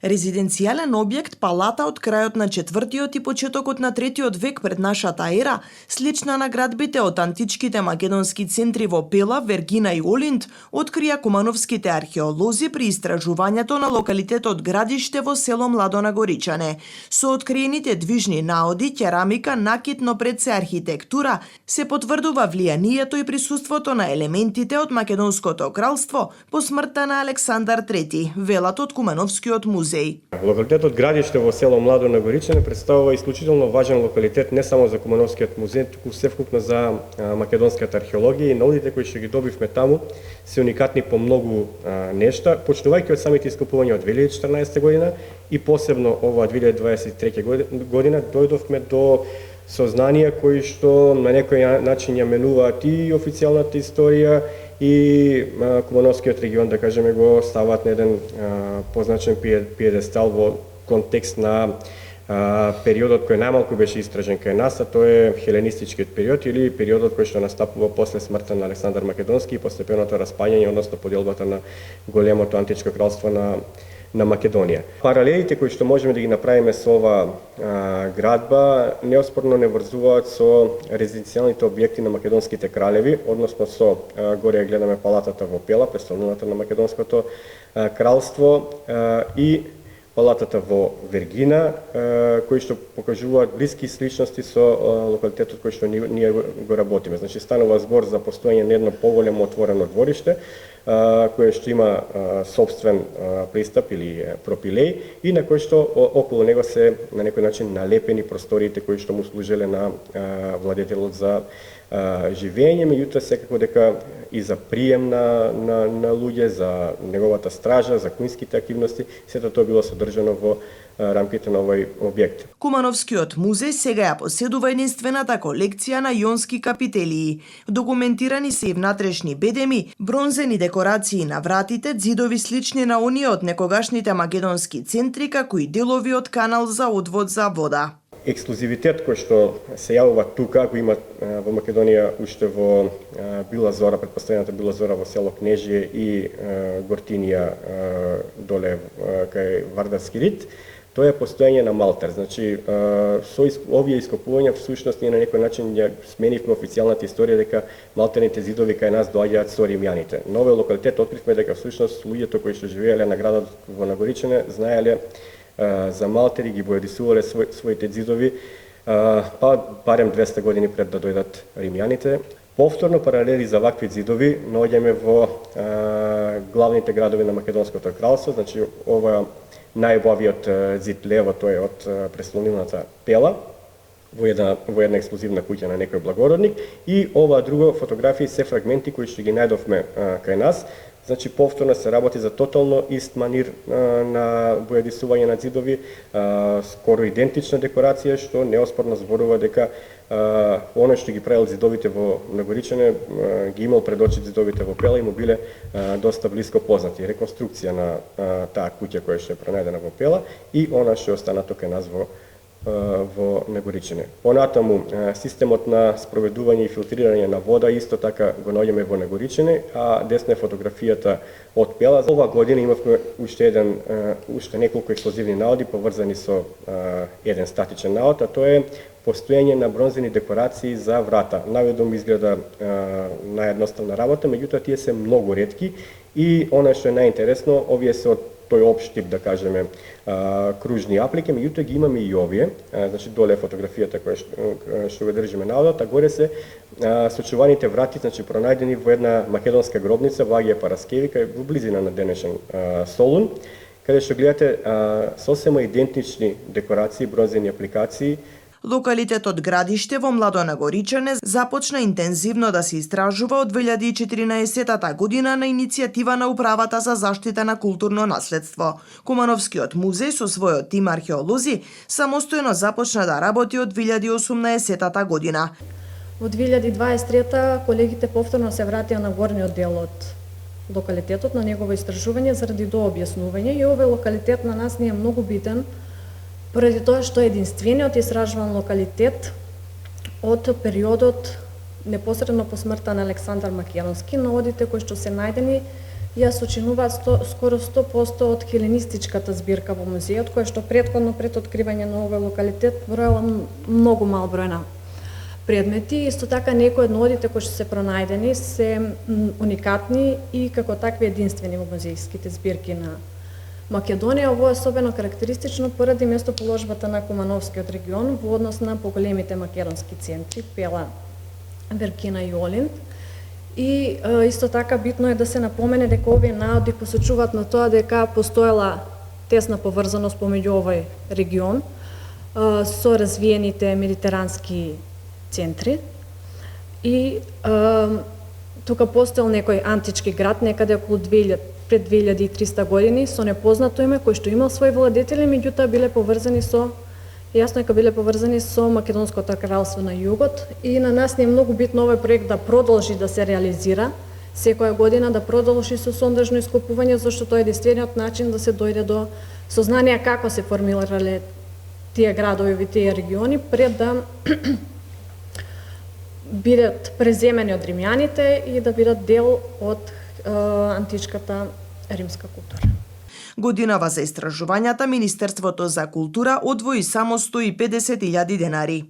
Резиденцијален објект палата од крајот на 4-тиот и почетокот на 3-тиот век пред нашата ера, слична на градбите од античките македонски центри во Пела, Вергина и Олинд, открија кумановските археолози при истражувањето на локалитетот Градиште во село Младо на Горичане. Со откриените движни наоди, керамика, накит, но пред се архитектура, се потврдува влијанието и присуството на елементите од Македонското кралство по смртта на Александар III, велат од Кумановскиот музеј. Локалитетот Градиште во село Младо на Горичане представува исклучително важен локалитет не само за Кумановскиот музеј, туку севкупно за македонската археологија и наудите кои што ги добивме таму се уникатни по многу нешта, почнувајќи од самите ископувања од 2014 година и посебно ова 2023 година дојдовме до сознанија кои што на некој начин ја менуваат и официјалната историја и Кумановскиот регион, да кажеме, го ставаат на еден позначен пиедестал во контекст на периодот кој најмалку беше истражен кај нас, а тоа е хеленистичкиот период или периодот кој што настапува после смртта на Александар Македонски и постепеното распаѓање, односно поделбата на големото античко кралство на Македонија. Паралелите кои што можеме да ги направиме со ова градба неоспорно не врзуваат со резиденцијалните објекти на македонските кралеви, односно со горе гледаме палатата во Пела, престолнината на Македонското кралство и палатата во Вергина, кои што покажуваат блиски сличности со локалитетот кој што ние го работиме. Значи станува збор за постоење на едно поголемо отворено двориште, кое што има собствен пристап или пропилеј и на кој што околу него се на некој начин налепени просториите кои што му служеле на владетелот за живење, меѓутоа секако дека и за прием на луѓе, за неговата стража, за куинските активности, сето тоа било содржано во рамките на овој објект. Кумановскиот музеј сега ја поседува единствената колекција на јонски капителии. Документирани се и внатрешни бедеми, бронзени декорации на вратите, ѕидови слични на оние од некогашните македонски центри, како и делови од канал за одвод за вода. Ексклузивитет кој што се јавува тука, го има во Македонија уште во Била Зора, претпоставената Била Зора во село Кнежие и Гортинија доле кај Вардарски рид, тоа е постоење на малтер. Значи, со овие ископувања всушност ние на некој начин ја сменивме официјалната историја дека малтерните зидови кај нас доаѓаат со римјаните. На овој локалитет откривме дека всушност луѓето кои што живееле на градот во Нагоричане знаеле за малтери, ги боядисувале своите ѕидови барем 200 години пред да дојдат римјаните. Повторно паралели за вакви ѕидови наоѓаме во главните градови на Македонското кралство, значи ова најубавиот ѕид лево, тоа е од престолнината Пела, во една ексклузивна куќа на некој благородник, и ова друго фотографии се фрагменти кои што ги најдовме кај нас. Значи повторно се работи за тотално ист манир на бојадисување на ѕидови, скоро идентична декорација што неоспорно зборува дека оно што ги правил ѕидовите во Нагоричане ги имал пред очи ѕидовите во Пела и му биле доста блиско познати. Реконструкција на таа куќа која што е пронајдена во Пела и она што е останато кај нас во Нагоричане. Понатаму, системот на спроведување и филтрирање на вода исто така го наоѓаме во Нагоричане, а десна е фотографијата од Пела. Ова година имавме уште неколку ексклузивни наоди поврзани со еден статичен наод, а тоа е постоење на бронзени декорации за врата. Наведом изгледа наједноставна работа, меѓутоа тие се многу ретки и она што е најинтересно, овие се од тој општ тип, да кажеме, кружни аплики, меѓутоа ги имаме и овие, значи доле фотографијата која што го држиме наодот, а горе се сочуваните врати, значи пронајдени во една македонска гробница во Агија Параскеви, во близина на денешен Солун, каде што гледате сосема идентични декорации, бронзени апликации. Локалитетот Градиште во Младо на Горичане започна интензивно да се истражува од 2014 година на иницијатива на Управата за заштита на културно наследство. Кумановскиот музеј со својот тим археолози самостојно започна да работи од 2018 година. Во 2023 колегите повторно се вратија на горниот дел од локалитетот на негово истражување заради дообјаснување и овој локалитет на нас не е многу битен поради тоа што е единствениот истражуван локалитет од периодот непосредно по смртта на Александар Македонски. Наодите кои што се најдени ја сочинуваат скоро 100% од хеленистичката збирка во музејот, која што претходно пред откривање на овој локалитет броела многу мал број на предмети. Исто така некои од нодите кои што се пронајдени се уникатни и како такви единствени во музејските збирки на Македонија. Ово е особено карактеристично поради местоположбата на Кумановскиот регион во однос на поголемите македонски центри Пела, Вергина и Олинд. И исто така битно е да се напомене дека овие наоди посочуваат на тоа дека постоела тесна поврзаност помеѓу овој регион со развиените медитерански центри и тука постоел некој антички град некаде околу пред 2300 години со непознато име кој што имал своји владетели, меѓутоа биле поврзани со јасно дека биле поврзани со Македонското кралство на југот и на нас не е многу битно овој проект да продолжи да се реализира секоја година, да продолжи со сондажно ископување, зашто тоа е единствениот начин да се дојде до сознание како се формирале тие градови и тие региони пред да бидат преземени од римјаните и да бидат дел од античката римска култура. Годинава за истражувањата Министерството за култура одвои само 150.000 денари.